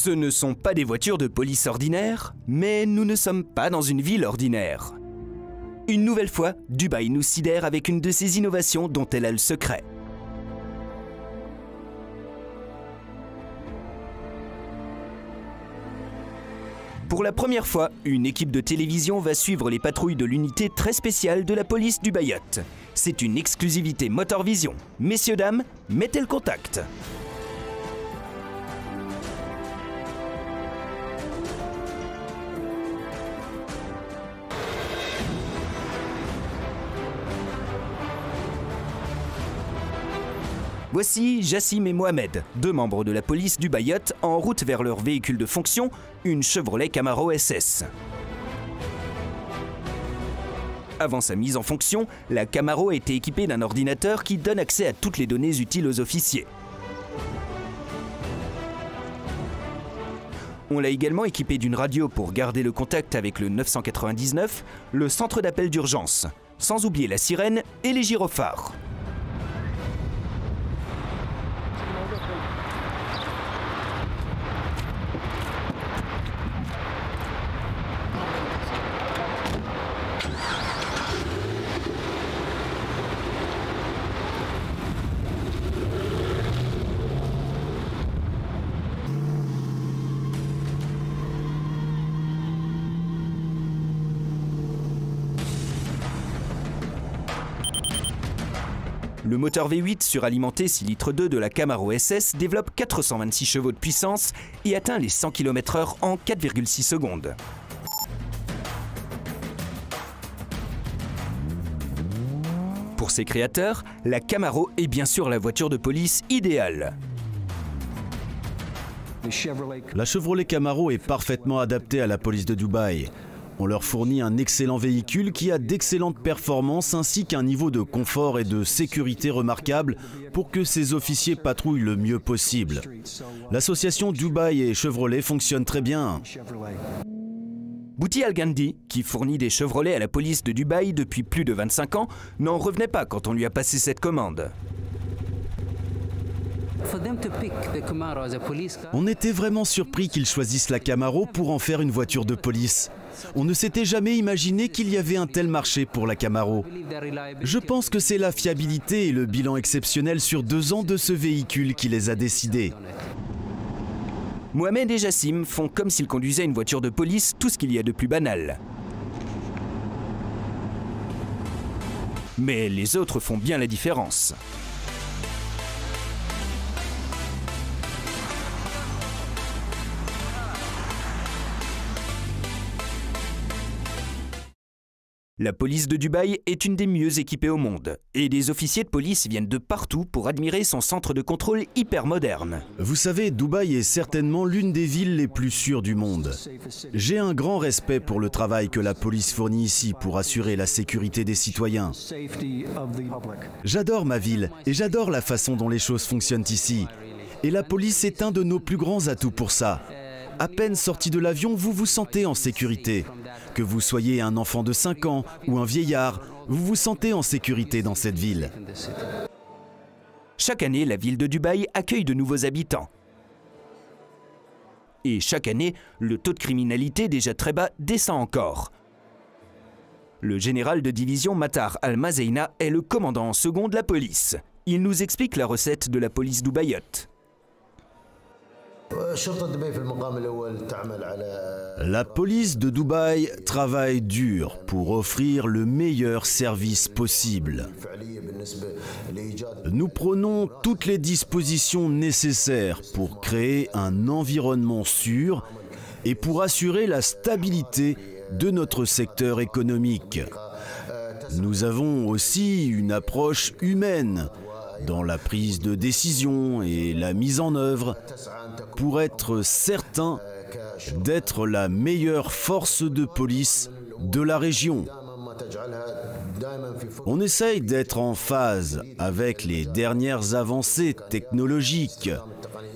Ce ne sont pas des voitures de police ordinaires, mais nous ne sommes pas dans une ville ordinaire. Une nouvelle fois, Dubaï nous sidère avec une de ses innovations dont elle a le secret. Pour la première fois, une équipe de télévision va suivre les patrouilles de l'unité très spéciale de la police d'Ubaïote. C'est une exclusivité Motor Vision. Messieurs, dames, mettez le contact. Voici Jassim et Mohamed, deux membres de la police d'Ubaïote en route vers leur véhicule de fonction, une Chevrolet Camaro SS. Avant sa mise en fonction, la Camaro a été équipée d'un ordinateur qui donne accès à toutes les données utiles aux officiers. On l'a également équipée d'une radio pour garder le contact avec le 999, le centre d'appel d'urgence, sans oublier la sirène et les gyrophares. Le moteur V8 suralimenté 6 litres 2 de la Camaro SS développe 426 chevaux de puissance et atteint les 100 km/h en 4,6 secondes. Pour ses créateurs, la Camaro est bien sûr la voiture de police idéale. La Chevrolet Camaro est parfaitement adaptée à la police de Dubaï. On leur fournit un excellent véhicule qui a d'excellentes performances ainsi qu'un niveau de confort et de sécurité remarquable pour que ces officiers patrouillent le mieux possible. L'association Dubaï et Chevrolet fonctionne très bien. Bouti Al-Gandhi, qui fournit des Chevrolets à la police de Dubaï depuis plus de 25 ans, n'en revenait pas quand on lui a passé cette commande. On était vraiment surpris qu'ils choisissent la Camaro pour en faire une voiture de police. On ne s'était jamais imaginé qu'il y avait un tel marché pour la Camaro. Je pense que c'est la fiabilité et le bilan exceptionnel sur 2 ans de ce véhicule qui les a décidés. Mohamed et Jassim font comme s'ils conduisaient une voiture de police, tout ce qu'il y a de plus banal. Mais les autres font bien la différence. La police de Dubaï est une des mieux équipées au monde et des officiers de police viennent de partout pour admirer son centre de contrôle hyper moderne. Vous savez, Dubaï est certainement l'une des villes les plus sûres du monde. J'ai un grand respect pour le travail que la police fournit ici pour assurer la sécurité des citoyens. J'adore ma ville et j'adore la façon dont les choses fonctionnent ici. Et la police est un de nos plus grands atouts pour ça. À peine sorti de l'avion, vous vous sentez en sécurité. Que vous soyez un enfant de 5 ans ou un vieillard, vous vous sentez en sécurité dans cette ville. Chaque année, la ville de Dubaï accueille de nouveaux habitants. Et chaque année, le taux de criminalité déjà très bas descend encore. Le général de division Matar Al-Mazeina est le commandant en second de la police. Il nous explique la recette de la police d'Ubaïote. La police de Dubaï travaille dur pour offrir le meilleur service possible. Nous prenons toutes les dispositions nécessaires pour créer un environnement sûr et pour assurer la stabilité de notre secteur économique. Nous avons aussi une approche humaine dans la prise de décision et la mise en œuvre pour être certain d'être la meilleure force de police de la région. On essaye d'être en phase avec les dernières avancées technologiques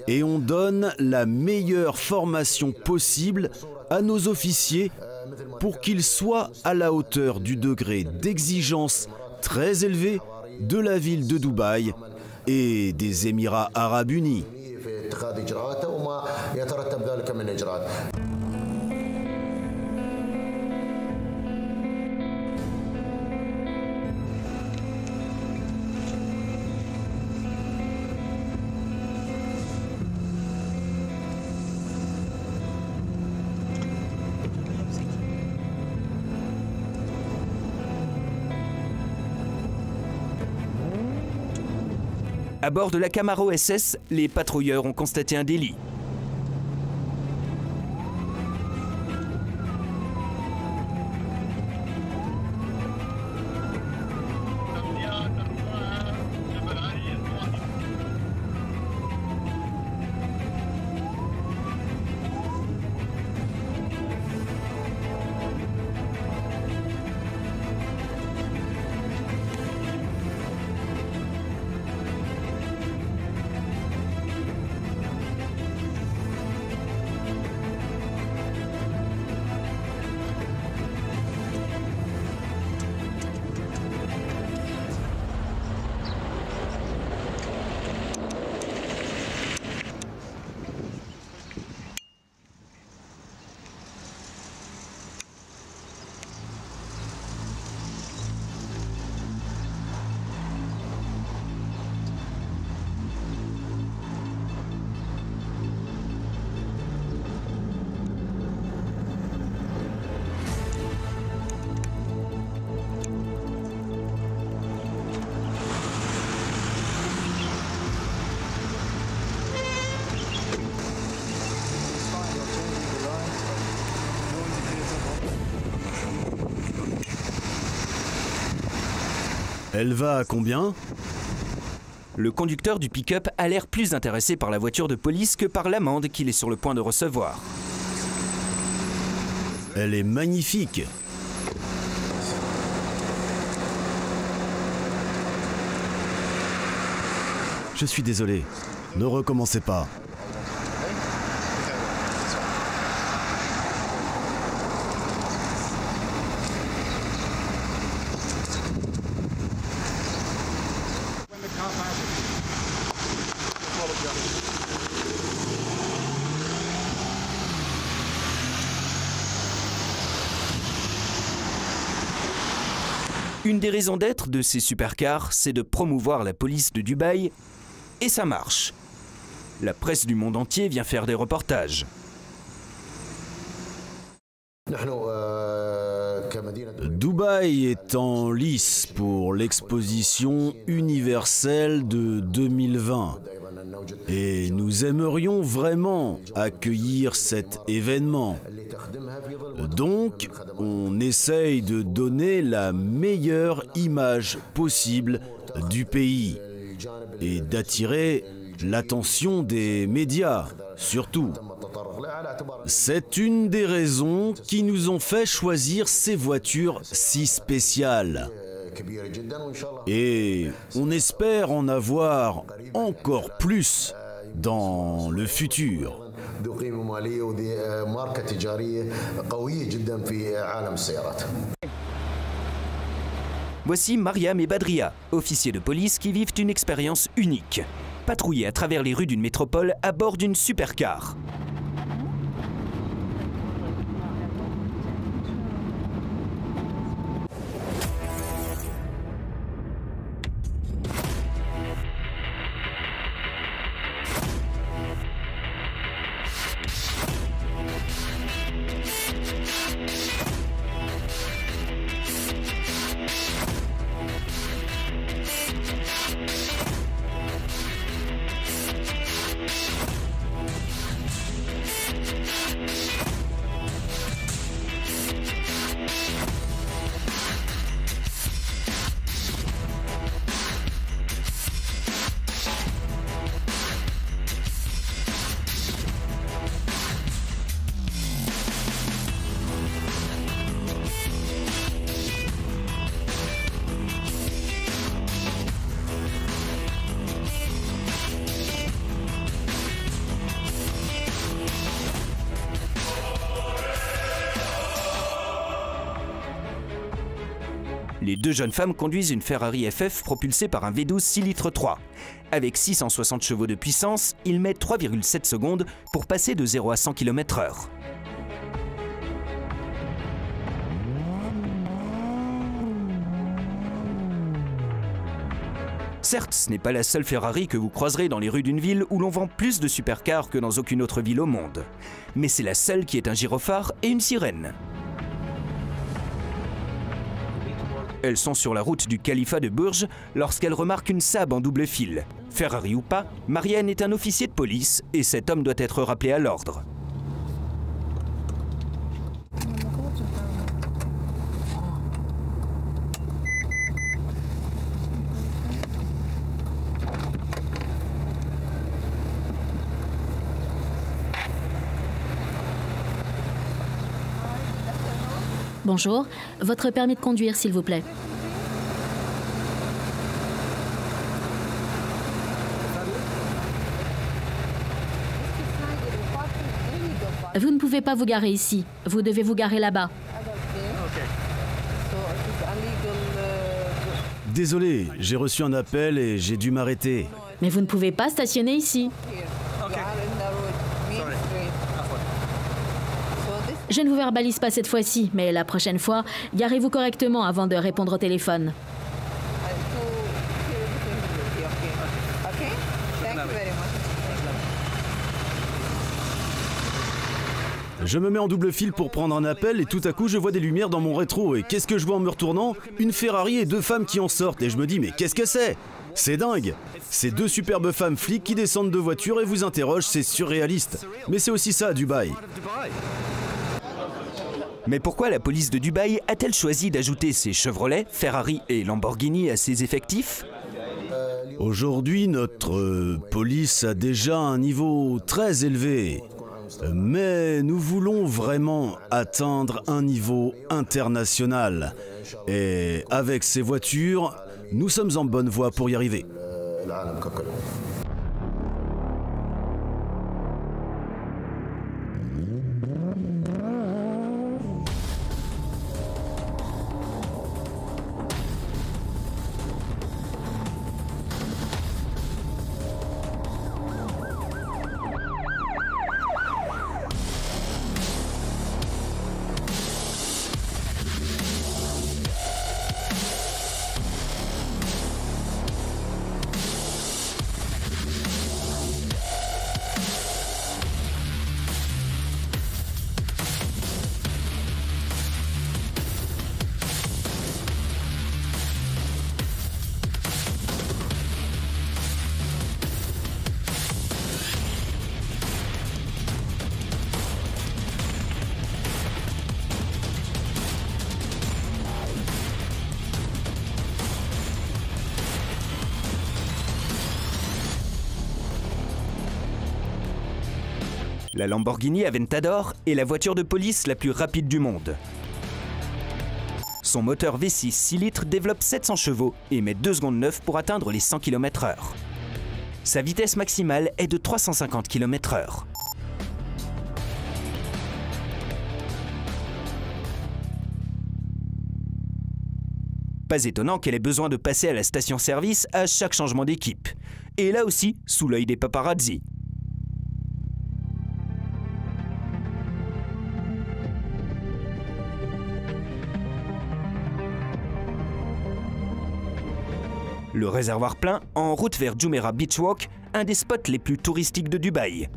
et on donne la meilleure formation possible à nos officiers pour qu'ils soient à la hauteur du degré d'exigence très élevé de la ville de Dubaï et des Émirats arabes unis. باتخاذ إجراءاته وما يترتب ذلك من إجراءات. À bord de la Camaro SS, les patrouilleurs ont constaté un délit. Elle va à combien? Le conducteur du pick-up a l'air plus intéressé par la voiture de police que par l'amende qu'il est sur le point de recevoir. Elle est magnifique. Je suis désolé. Ne recommencez pas. Une des raisons d'être de ces supercars, c'est de promouvoir la police de Dubaï, et ça marche. La presse du monde entier vient faire des reportages. Dubaï est en lice pour l'exposition universelle de 2020. Et nous aimerions vraiment accueillir cet événement. Donc, on essaye de donner la meilleure image possible du pays et d'attirer l'attention des médias, surtout. C'est une des raisons qui nous ont fait choisir ces voitures si spéciales. Et on espère en avoir encore plus dans le futur. Voici Mariam et Badria, officiers de police qui vivent une expérience unique. Patrouiller à travers les rues d'une métropole à bord d'une supercar. Les deux jeunes femmes conduisent une Ferrari FF propulsée par un V12 6 litres 3. Avec 660 chevaux de puissance, il met 3,7 secondes pour passer de 0 à 100 km/h. Certes, ce n'est pas la seule Ferrari que vous croiserez dans les rues d'une ville où l'on vend plus de supercars que dans aucune autre ville au monde. Mais c'est la seule qui est un gyrophare et une sirène. Elles sont sur la route du califat de Bourges lorsqu'elles remarquent une Saab en double fil. Ferrari ou pas, Marianne est un officier de police et cet homme doit être rappelé à l'ordre. Bonjour, votre permis de conduire, s'il vous plaît. Vous ne pouvez pas vous garer ici. Vous devez vous garer là-bas. Désolé, j'ai reçu un appel et j'ai dû m'arrêter. Mais vous ne pouvez pas stationner ici. Je ne vous verbalise pas cette fois-ci, mais la prochaine fois, garez-vous correctement avant de répondre au téléphone. Je me mets en double fil pour prendre un appel et tout à coup je vois des lumières dans mon rétro et qu'est-ce que je vois en me retournant? Une Ferrari et deux femmes qui en sortent et je me dis mais qu'est-ce que c'est? C'est dingue! C'est deux superbes femmes flics qui descendent de voiture et vous interrogent, c'est surréaliste. Mais c'est aussi ça à Dubaï. Mais pourquoi la police de Dubaï a-t-elle choisi d'ajouter ses Chevrolet, Ferrari et Lamborghini à ses effectifs? Aujourd'hui, notre police a déjà un niveau très élevé. Mais nous voulons vraiment atteindre un niveau international. Et avec ces voitures, nous sommes en bonne voie pour y arriver. La Lamborghini Aventador est la voiture de police la plus rapide du monde. Son moteur V6 6 litres développe 700 chevaux et met 2 secondes 9 pour atteindre les 100 km/h. Sa vitesse maximale est de 350 km/h. Pas étonnant qu'elle ait besoin de passer à la station-service à chaque changement d'équipe. Et là aussi, sous l'œil des paparazzi. Le réservoir plein, en route vers Jumeirah Beach Walk, un des spots les plus touristiques de Dubaï.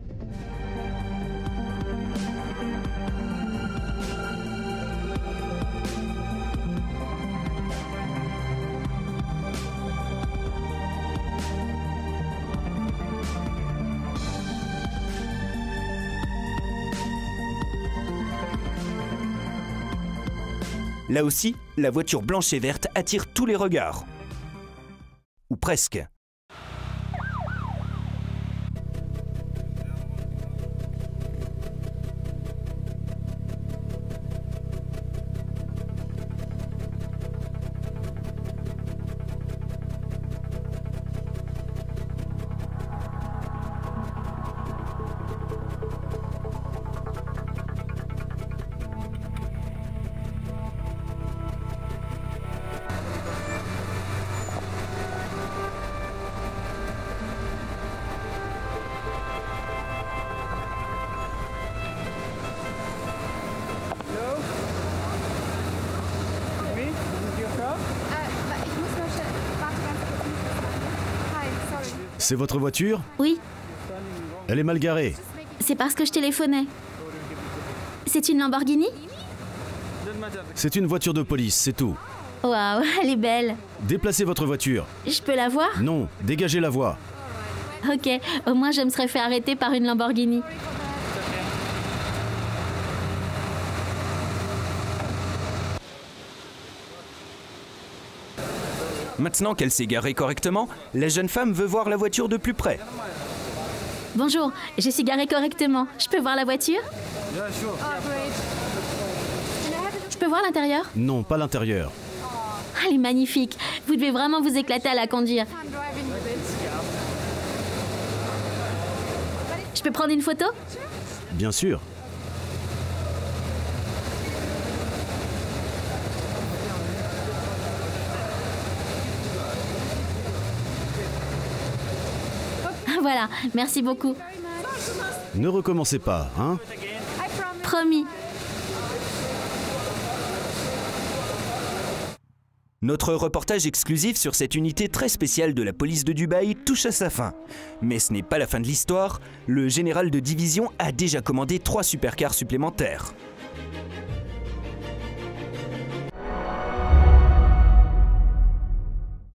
Là aussi, la voiture blanche et verte attire tous les regards. Ou presque. C'est votre voiture? Oui, Elle est mal garée. c'est parce que je téléphonais. C'est une Lamborghini? C'est une voiture de police, c'est tout. Waouh, elle est belle. Déplacez votre voiture. Je peux la voir? Non, dégagez la voie. Ok, au moins je me serais fait arrêter par une Lamborghini. Maintenant qu'elle s'est garée correctement, la jeune femme veut voir la voiture de plus près. Bonjour, je suis garée correctement. Je peux voir la voiture? Je peux voir l'intérieur? Non, pas l'intérieur. Elle est magnifique. Vous devez vraiment vous éclater à la conduire. Je peux prendre une photo? Bien sûr. Voilà, merci beaucoup. Ne recommencez pas, hein? Promis. Notre reportage exclusif sur cette unité très spéciale de la police de Dubaï touche à sa fin. Mais ce n'est pas la fin de l'histoire, le général de division a déjà commandé 3 supercars supplémentaires.